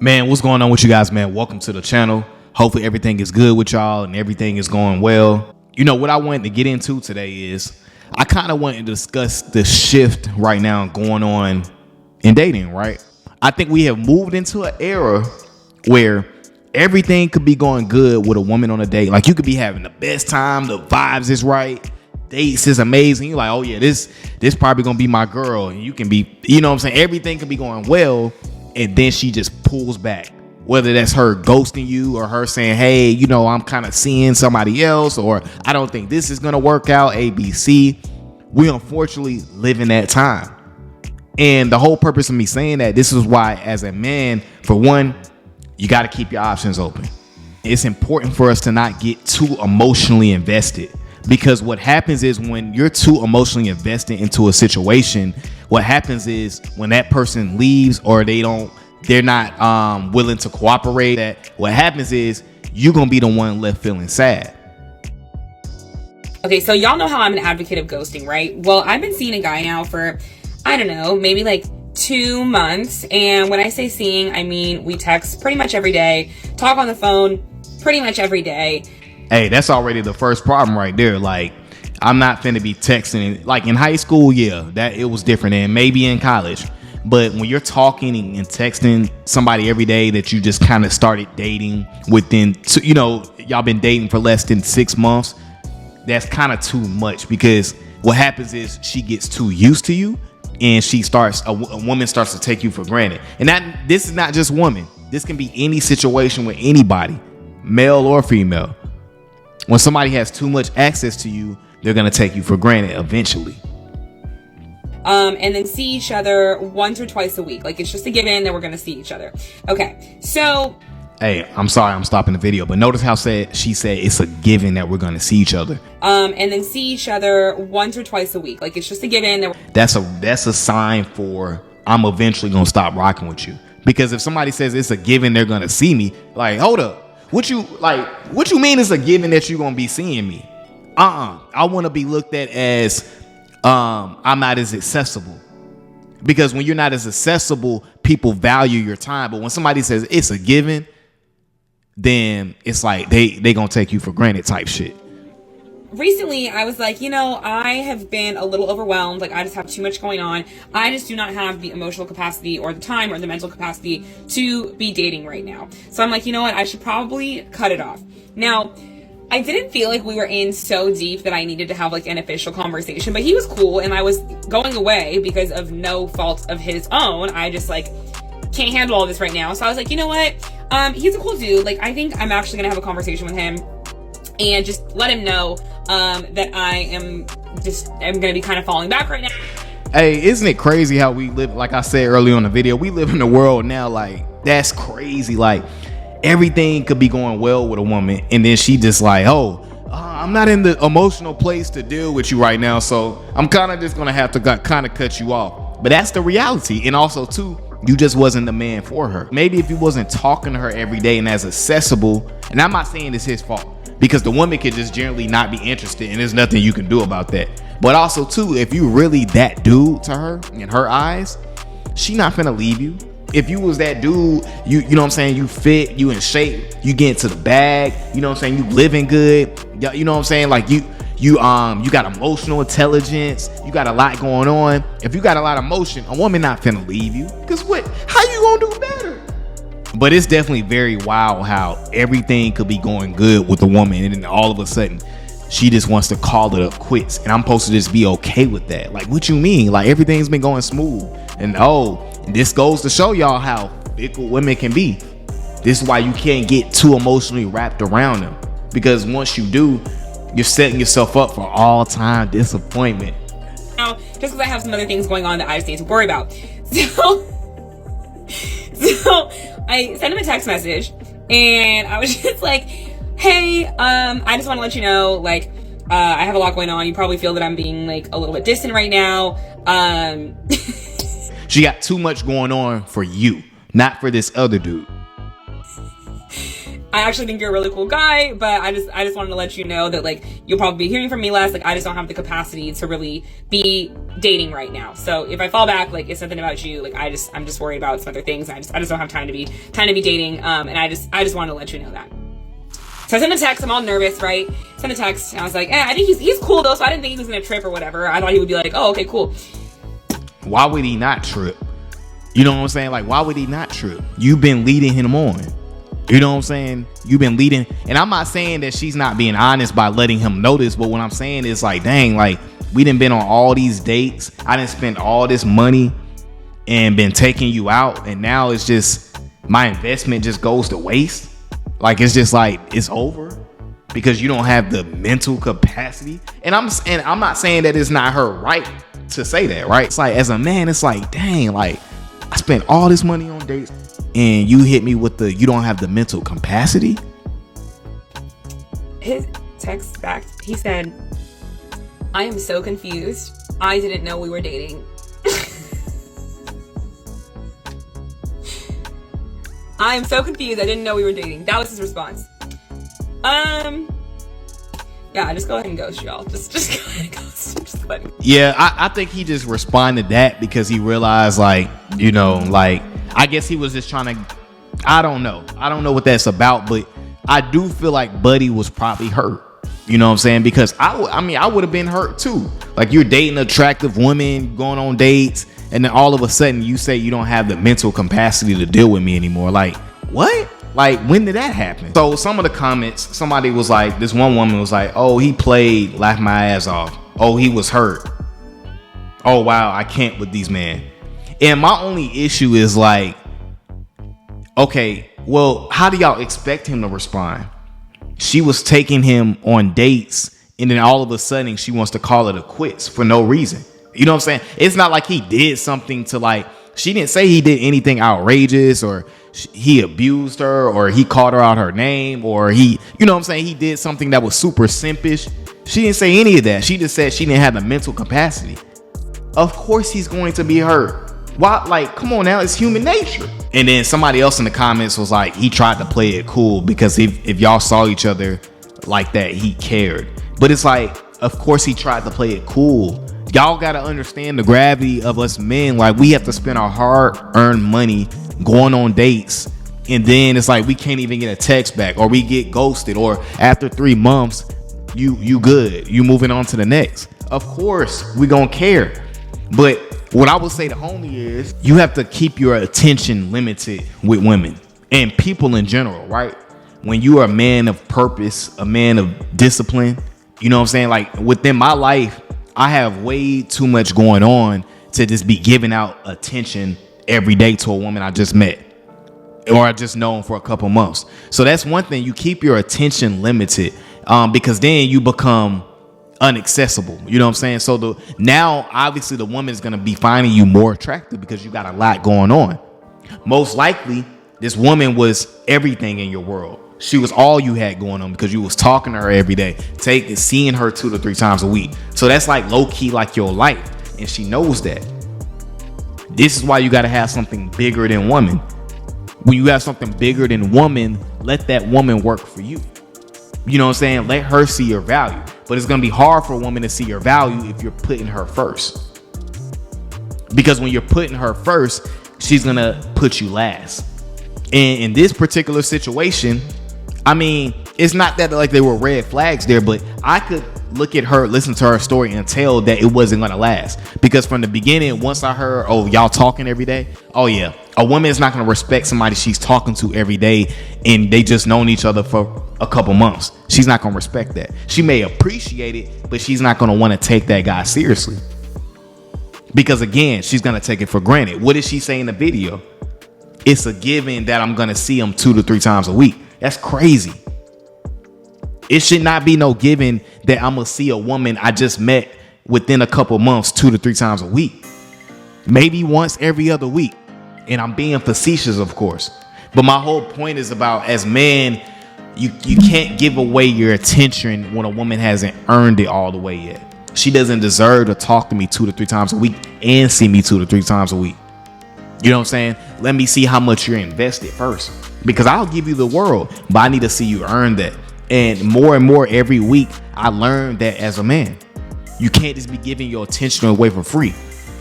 Man, what's going on with you guys, man? Welcome to the channel. Hopefully everything is good with y'all and everything is going well. You know, what I wanted to get into today is I kind of wanted to discuss the shift right now going on in dating, right? I think we have moved into an era where everything could be going good with a woman on a date. Like, you could be having the best time, the vibes is right, dates is amazing. You're like, oh yeah, this probably gonna be my girl. And you can be, you know what I'm saying? Everything could be going well. And then she just pulls back, whether that's her ghosting you or her saying, hey, you know, I'm kind of seeing somebody else, or I don't think this is going to work out, ABC. We unfortunately live in that time. And the whole purpose of me saying that, this is why, as a man, for one, you got to keep your options open. It's important for us to not get too emotionally invested, because what happens is when you're too emotionally invested into a situation, what happens is when that person leaves or they're not willing to cooperate, that what happens is you're gonna be the one left feeling sad. Okay, so y'all know how I'm an advocate of ghosting, right? Well, I've been seeing a guy now for, I don't know, maybe like 2 months. And when I say seeing, I mean we text pretty much every day, talk on the phone pretty much every day. Hey, that's already the first problem right there. Like, I'm not finna be texting. Like in high school, yeah, that it was different, and maybe in college. But when you're talking and texting somebody every day that you just kind of started dating within, you know, y'all been dating for less than 6 months, that's kind of too much, because what happens is she gets too used to you, and a woman starts to take you for granted. And this is not just women. This can be any situation with anybody, male or female. When somebody has too much access to you, they're going to take you for granted eventually. And then see each other once or twice a week. Like, it's just a given that we're going to see each other. Okay, so... Hey, I'm sorry I'm stopping the video, but notice how she said it's a given that we're going to see each other. And then see each other once or twice a week. Like, it's just a given that... That's a sign for I'm eventually going to stop rocking with you. Because if somebody says it's a given they're going to see me, like, hold up. What you mean it's a given that you're gonna be seeing me? I want to be looked at as I'm not as accessible, because when you're not as accessible, people value your time. But when somebody says it's a given, then it's like they gonna take you for granted type shit. Recently, I was like, you know, I have been a little overwhelmed. Like, I just have too much going on. I just do not have the emotional capacity or the time or the mental capacity to be dating right now. So I'm like, you know what? I should probably cut it off. Now, I didn't feel like we were in so deep that I needed to have like an official conversation, but he was cool, and I was going away because of no fault of his own. I just like can't handle all this right now. So I was like, you know what? He's a cool dude. Like, I think I'm actually gonna have a conversation with him and just let him know that I'm gonna be kind of falling back right now. Hey, isn't it crazy how we live? Like I said earlier on the video, we live in a world now, like, that's crazy. Like, everything could be going well with a woman, and then she just like, I'm not in the emotional place to deal with you right now, so I'm kind of just gonna have to kind of cut you off. But that's the reality. And also too, you just wasn't the man for her. Maybe if you wasn't talking to her every day and as accessible, and I'm not saying it's his fault, because the woman could just generally not be interested, and there's nothing you can do about that. But also too, if you really that dude to her, in her eyes, she not finna leave you. If you was that dude, you know what I'm saying, you fit, you in shape, you get into the bag, you know what I'm saying, you living good, you know what I'm saying, like you got emotional intelligence, you got a lot going on. If you got a lot of emotion, a woman not finna leave you, because how you gonna do better? But it's definitely very wild how everything could be going good with a woman, and then all of a sudden she just wants to call it up quits, and I'm supposed to just be okay with that. Like, what you mean? Like, everything's been going smooth, and this goes to show y'all how fickle women can be. This is why you can't get too emotionally wrapped around them, because once you do, you're setting yourself up for all-time disappointment. Now, just because I have some other things going on that I just need to worry about. So I sent him a text message, and I was just like, hey, I just want to let you know, like, I have a lot going on. You probably feel that I'm being like a little bit distant right now. She got too much going on for you, not for this other dude. I actually think you're a really cool guy, but I just wanted to let you know that like you'll probably be hearing from me less. Like I just don't have the capacity to really be dating right now. So if I fall back, like it's something about you. Like I'm just worried about some other things. I just don't have time to be dating. And I just wanted to let you know that. So I sent a text. I'm all nervous, right? Sent a text. And I was like, I think he's cool though. So I didn't think he was gonna trip or whatever. I thought he would be like, oh, okay, cool. Why would he not trip? You know what I'm saying? Like, why would he not trip? You've been leading him on. You know what I'm saying? You've been leading. And I'm not saying that she's not being honest by letting him know this. But what I'm saying is like, dang, like we done been on all these dates. I done spent all this money and been taking you out. And now it's just my investment just goes to waste. Like, it's just like it's over because you don't have the mental capacity. And I'm not saying that it's not her right to say that, right? It's like, as a man, it's like, dang, like I spent all this money on dates and you hit me with you don't have the mental capacity. His text back, he said, I am so confused. I didn't know we were dating. I am so confused. I didn't know we were dating. That was his response. Yeah, just go ahead and ghost, y'all. Just go ahead and ghost. Just go ahead. Yeah, I think he just responded that because he realized, like, you know, like, I guess he was just trying to, I don't know what that's about, but I do feel like Buddy was probably hurt. You know what I'm saying? Because I would have been hurt too. Like, you're dating an attractive woman, going on dates, and then all of a sudden you say you don't have the mental capacity to deal with me anymore. Like, what? Like, when did that happen? So some of the comments, somebody was like, this one woman was like, oh, he played, laughed my ass off. Oh, he was hurt. Oh, wow, I can't with these men. And my only issue is like, okay, well, how do y'all expect him to respond? She was taking him on dates, and then all of a sudden she wants to call it a quits for no reason. You know what I'm saying? It's not like he did something to, like, she didn't say he did anything outrageous or he abused her or he called her out her name or he, you know what I'm saying? He did something that was super simpish. She didn't say any of that. She just said she didn't have the mental capacity. Of course he's going to be hurt. Why? Like, come on now, it's human nature. And then somebody else in the comments was like, he tried to play it cool because if y'all saw each other like that, he cared. But it's like, of course he tried to play it cool. Y'all got to understand the gravity of us men. Like, we have to spend our hard-earned money going on dates, and then it's like we can't even get a text back, or we get ghosted, or after 3 months you good, you moving on to the next. Of course we gonna care. But what I would say to homie is, you have to keep your attention limited with women and people in general, right? When you are a man of purpose, a man of discipline, you know what I'm saying? Like, within my life, I have way too much going on to just be giving out attention every day to a woman I just met or I just known for a couple months. So that's one thing. You keep your attention limited because then you become inaccessible. You know what I'm saying? So now obviously the woman is going to be finding you more attractive because you got a lot going on. Most likely this woman was everything in your world. She was all you had going on because you was talking to her every day, seeing her 2 to 3 times a week. So that's like low key, like your life. And she knows that. This is why you got to have something bigger than woman. When you have something bigger than woman, let that woman work for you. You know what I'm saying? Let her see your value. But it's going to be hard for a woman to see your value if you're putting her first. Because when you're putting her first, she's going to put you last. And in this particular situation, I mean, it's not that like there were red flags there, but I could look at her, listen to her story, and tell that it wasn't going to last. Because from the beginning, once I heard, oh, y'all talking every day. Oh, yeah. A woman is not going to respect somebody she's talking to every day and they just known each other for a couple months. She's not going to respect that. She may appreciate it, but she's not going to want to take that guy seriously. Because, again, she's going to take it for granted. What did she say in the video? It's a given that I'm going to see him 2 to 3 times a week. That's crazy. It should not be no given that I'm going to see a woman I just met within a couple months 2 to 3 times a week. Maybe once every other week. And I'm being facetious, of course. But my whole point is about, as men, you can't give away your attention when a woman hasn't earned it all the way yet. She doesn't deserve to talk to me 2 to 3 times a week and see me 2 to 3 times a week. You know what I'm saying? Let me see how much you're invested first. because I'll give you the world, but I need to see you earn that. And more every week, I learned that as a man, you can't just be giving your attention away for free,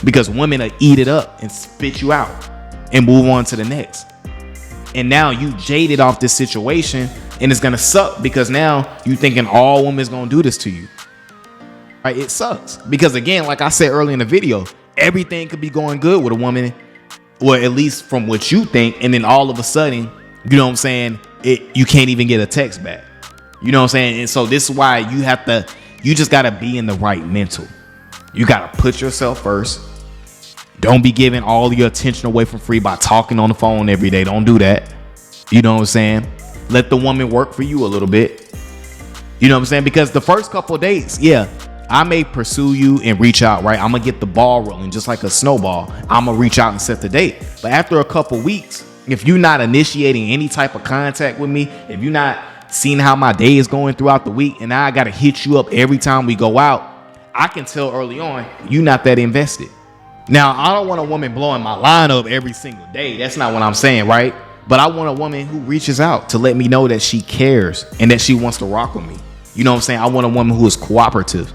because women will eat it up and spit you out and move on to the next. And now you jaded off this situation, and it's gonna suck because now you thinking all women's gonna do this to you. Right? It sucks because, again, like I said earlier in the video, everything could be going good with a woman, or at least from what you think, and then all of a sudden, you know what I'm saying, you can't even get a text back. You know what I'm saying? And so this is why you just gotta be in the right mental. You gotta put yourself first. Don't be giving all your attention away for free by talking on the phone every day. Don't do that. You know what I'm saying? Let the woman work for you a little bit. You know what I'm saying? Because the first couple of dates, yeah, I may pursue you and reach out, right? I'm gonna get the ball rolling just like a snowball. I'm gonna reach out and set the date. But after a couple weeks, if you're not initiating any type of contact with me, if you're not seeing how my day is going throughout the week, and now I gotta hit you up every time we go out, I can tell early on you're not that invested. Now, I don't want a woman blowing my line up every single day. That's not what I'm saying, right? But I want a woman who reaches out to let me know that she cares and that she wants to rock with me. You know what I'm saying? I want a woman who is cooperative.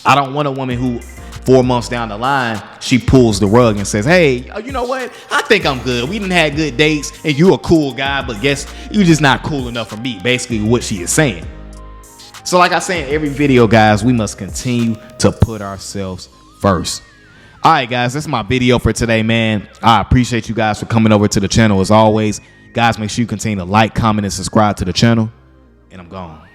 I don't want a woman who 4 months down the line, she pulls the rug and says, hey, you know what? I think I'm good. We done had good dates and you a cool guy, but guess you just not cool enough for me. Basically what she is saying. So like I say in every video, guys, we must continue to put ourselves first. All right, guys, that's my video for today, man. I appreciate you guys for coming over to the channel as always. Guys, make sure you continue to like, comment, and subscribe to the channel. And I'm gone.